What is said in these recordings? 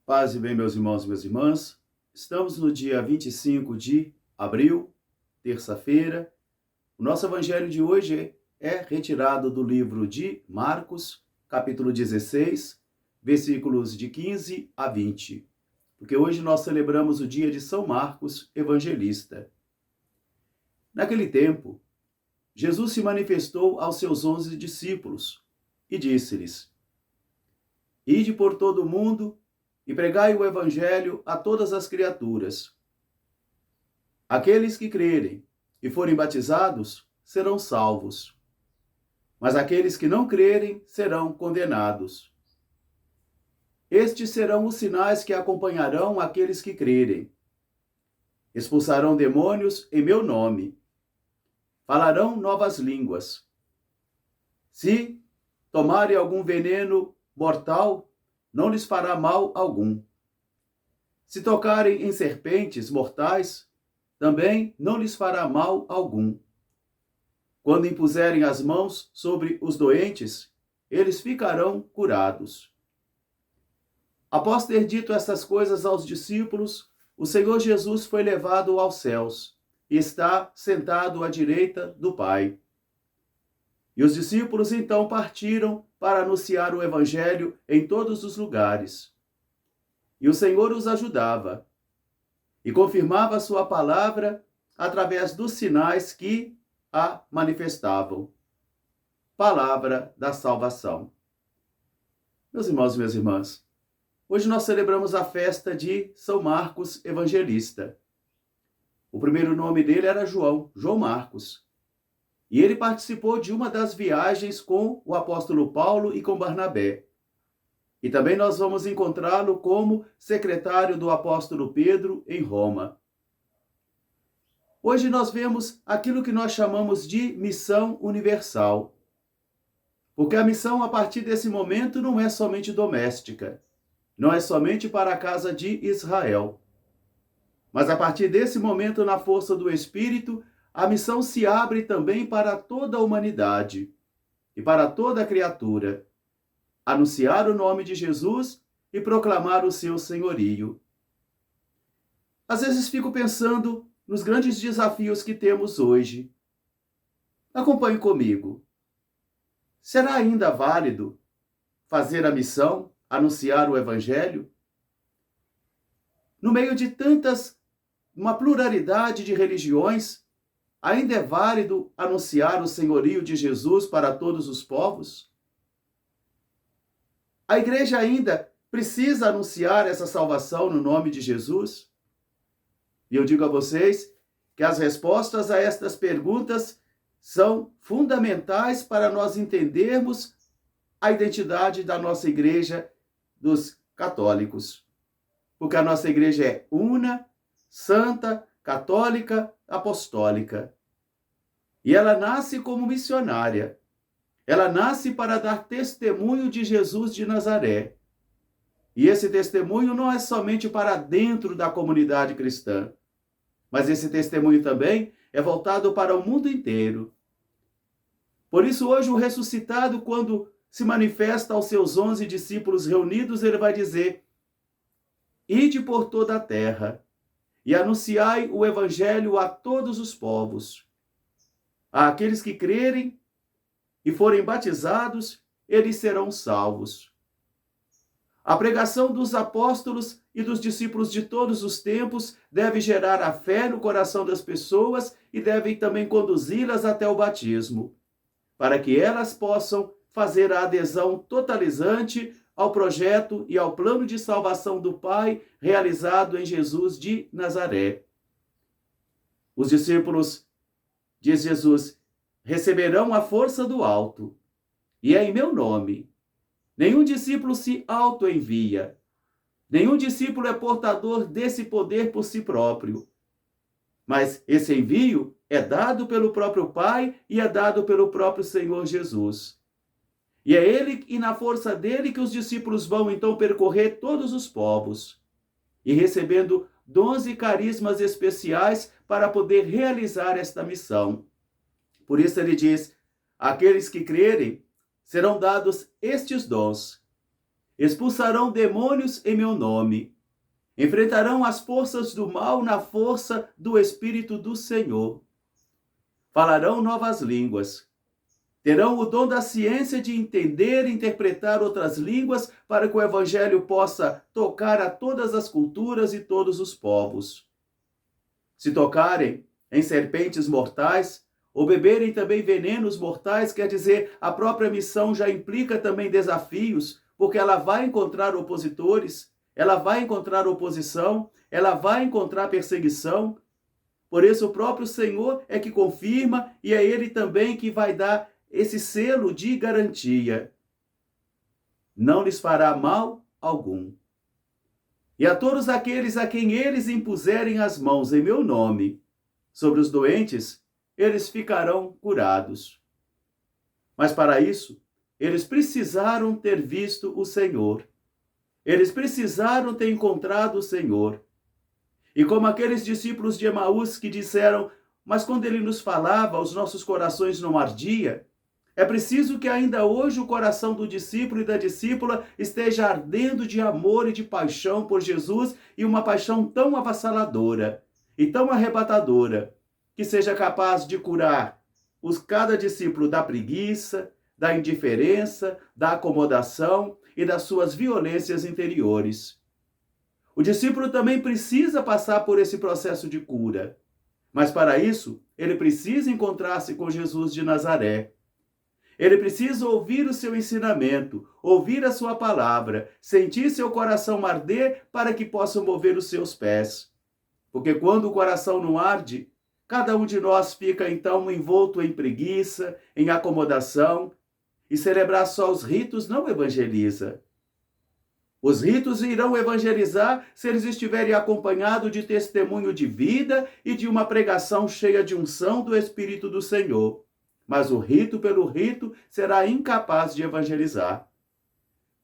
Paz e bem, meus irmãos e minhas irmãs. Estamos no dia 25 de abril, terça-feira. O nosso evangelho de hoje é retirado do livro de Marcos, capítulo 16, versículos de 15 a 20. Porque hoje nós celebramos o dia de São Marcos, evangelista. Naquele tempo, Jesus se manifestou aos seus 11 discípulos e disse-lhes: Ide por todo o mundo e pregai o evangelho a todas as criaturas. Aqueles que crerem e forem batizados serão salvos, mas aqueles que não crerem serão condenados. Estes serão os sinais que acompanharão aqueles que crerem. Expulsarão demônios em meu nome. Falarão novas línguas. Se tomarem algum veneno mortal, não lhes fará mal algum. Se tocarem em serpentes mortais, também não lhes fará mal algum. Quando impuserem as mãos sobre os doentes, eles ficarão curados. Após ter dito estas coisas aos discípulos, o Senhor Jesus foi levado aos céus e está sentado à direita do Pai. E os discípulos então partiram para anunciar o evangelho em todos os lugares. E o Senhor os ajudava e confirmava a sua palavra através dos sinais que a manifestavam. Palavra da salvação. Meus irmãos e minhas irmãs, hoje nós celebramos a festa de São Marcos Evangelista. O primeiro nome dele era João Marcos. E ele participou de uma das viagens com o apóstolo Paulo e com Barnabé. E também nós vamos encontrá-lo como secretário do apóstolo Pedro em Roma. Hoje nós vemos aquilo que nós chamamos de missão universal. Porque a missão, a partir desse momento, não é somente doméstica. Não é somente para a casa de Israel. Mas a partir desse momento, na força do Espírito, a missão se abre também para toda a humanidade e para toda a criatura. Anunciar o nome de Jesus e proclamar o seu senhorio. Às vezes fico pensando nos grandes desafios que temos hoje. Acompanhe comigo. Será ainda válido fazer a missão, anunciar o evangelho? No meio de uma pluralidade de religiões, ainda é válido anunciar o senhorio de Jesus para todos os povos? A igreja ainda precisa anunciar essa salvação no nome de Jesus? E eu digo a vocês que as respostas a estas perguntas são fundamentais para nós entendermos a identidade da nossa igreja dos católicos. Porque a nossa igreja é una, santa, católica, apostólica. E ela nasce como missionária. Ela nasce para dar testemunho de Jesus de Nazaré. E esse testemunho não é somente para dentro da comunidade cristã, mas esse testemunho também é voltado para o mundo inteiro. Por isso, hoje, o ressuscitado, quando se manifesta aos seus 11 discípulos reunidos, ele vai dizer: Ide por toda a terra e anunciai o evangelho a todos os povos. Àqueles que crerem e forem batizados, eles serão salvos. A pregação dos apóstolos e dos discípulos de todos os tempos deve gerar a fé no coração das pessoas e deve também conduzi-las até o batismo, para que elas possam fazer a adesão totalizante ao projeto e ao plano de salvação do Pai realizado em Jesus de Nazaré. Os discípulos, diz Jesus, receberão a força do alto, e é em meu nome. Nenhum discípulo se auto-envia. Nenhum discípulo é portador desse poder por si próprio. Mas esse envio é dado pelo próprio Pai e é dado pelo próprio Senhor Jesus. E é ele e na força dele que os discípulos vão então percorrer todos os povos, e recebendo dons e carismas especiais para poder realizar esta missão. Por isso ele diz: aqueles que crerem serão dados estes dons. expulsarão demônios em meu nome, enfrentarão as forças do mal na força do Espírito do Senhor, falarão novas línguas, terão o dom da ciência de entender e interpretar outras línguas para que o Evangelho possa tocar a todas as culturas e todos os povos. Se tocarem em serpentes mortais, ou beberem também venenos mortais, quer dizer, a própria missão já implica também desafios, porque ela vai encontrar opositores, ela vai encontrar oposição, ela vai encontrar perseguição. Por isso, o próprio Senhor é que confirma e é Ele também que vai dar esse selo de garantia. Não lhes fará mal algum. E a todos aqueles a quem eles impuserem as mãos em meu nome, sobre os doentes, eles ficarão curados. Mas para isso, eles precisaram ter visto o Senhor. Eles precisaram ter encontrado o Senhor. E como aqueles discípulos de Emaús que disseram, mas quando ele nos falava, os nossos corações não ardiam, é preciso que ainda hoje o coração do discípulo e da discípula esteja ardendo de amor e de paixão por Jesus, e uma paixão tão avassaladora e tão arrebatadora, que seja capaz de curar cada discípulo da preguiça, da indiferença, da acomodação e das suas violências interiores. O discípulo também precisa passar por esse processo de cura, mas para isso ele precisa encontrar-se com Jesus de Nazaré. Ele precisa ouvir o seu ensinamento, ouvir a sua palavra, sentir seu coração arder para que possa mover os seus pés. Porque quando o coração não arde, cada um de nós fica então envolto em preguiça, em acomodação, e celebrar só os ritos não evangeliza. Os ritos irão evangelizar se eles estiverem acompanhados de testemunho de vida e de uma pregação cheia de unção do Espírito do Senhor. Mas o rito pelo rito será incapaz de evangelizar.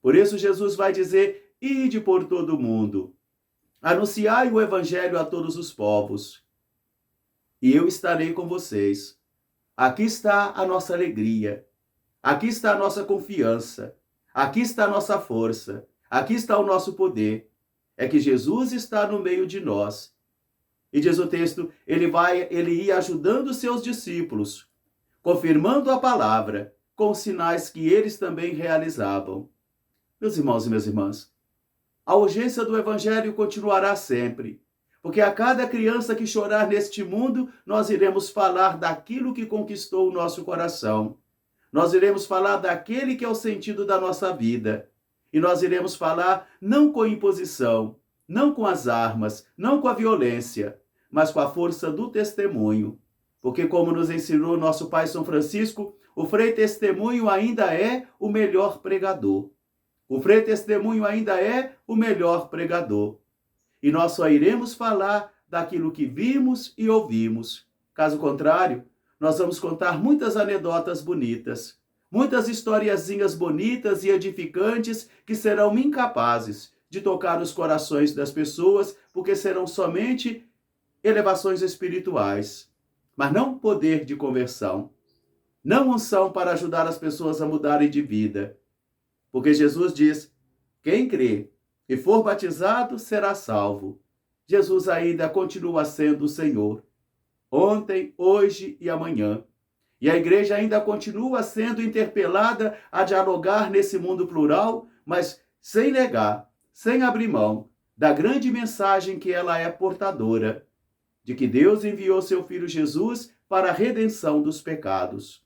Por isso Jesus vai dizer, ide por todo o mundo, anunciai o Evangelho a todos os povos, e eu estarei com vocês. Aqui está a nossa alegria, aqui está a nossa confiança, aqui está a nossa força, aqui está o nosso poder. É que Jesus está no meio de nós. E diz o texto, ele ia ajudando os seus discípulos, confirmando a palavra com os sinais que eles também realizavam. Meus irmãos e minhas irmãs, a urgência do Evangelho continuará sempre, porque a cada criança que chorar neste mundo, nós iremos falar daquilo que conquistou o nosso coração. Nós iremos falar daquele que é o sentido da nossa vida. E nós iremos falar não com imposição, não com as armas, não com a violência, mas com a força do testemunho. Porque, como nos ensinou nosso Pai São Francisco, o Frei Testemunho ainda é o melhor pregador. O Frei Testemunho ainda é o melhor pregador. E nós só iremos falar daquilo que vimos e ouvimos. Caso contrário, nós vamos contar muitas anedotas bonitas, muitas historiazinhas bonitas e edificantes que serão incapazes de tocar os corações das pessoas, porque serão somente elevações espirituais, mas não poder de conversão, não unção para ajudar as pessoas a mudarem de vida. Porque Jesus diz, quem crê e for batizado será salvo. Jesus ainda continua sendo o Senhor, ontem, hoje e amanhã. E a igreja ainda continua sendo interpelada a dialogar nesse mundo plural, mas sem negar, sem abrir mão da grande mensagem que ela é portadora, de que Deus enviou seu Filho Jesus para a redenção dos pecados.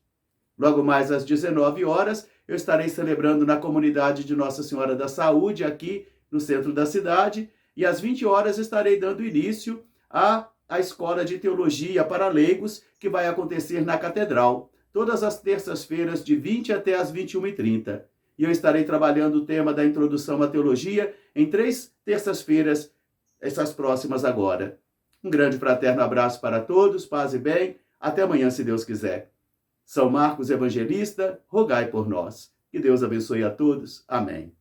Logo mais às 19 horas, eu estarei celebrando na comunidade de Nossa Senhora da Saúde, aqui no centro da cidade, e às 20 horas estarei dando início à Escola de Teologia para Leigos, que vai acontecer na Catedral, todas as terças-feiras, de 20 até as 21h30. E eu estarei trabalhando o tema da Introdução à Teologia em 3 terças-feiras, essas próximas agora. Um grande fraterno abraço para todos, paz e bem. Até amanhã, se Deus quiser. São Marcos Evangelista, rogai por nós. Que Deus abençoe a todos. Amém.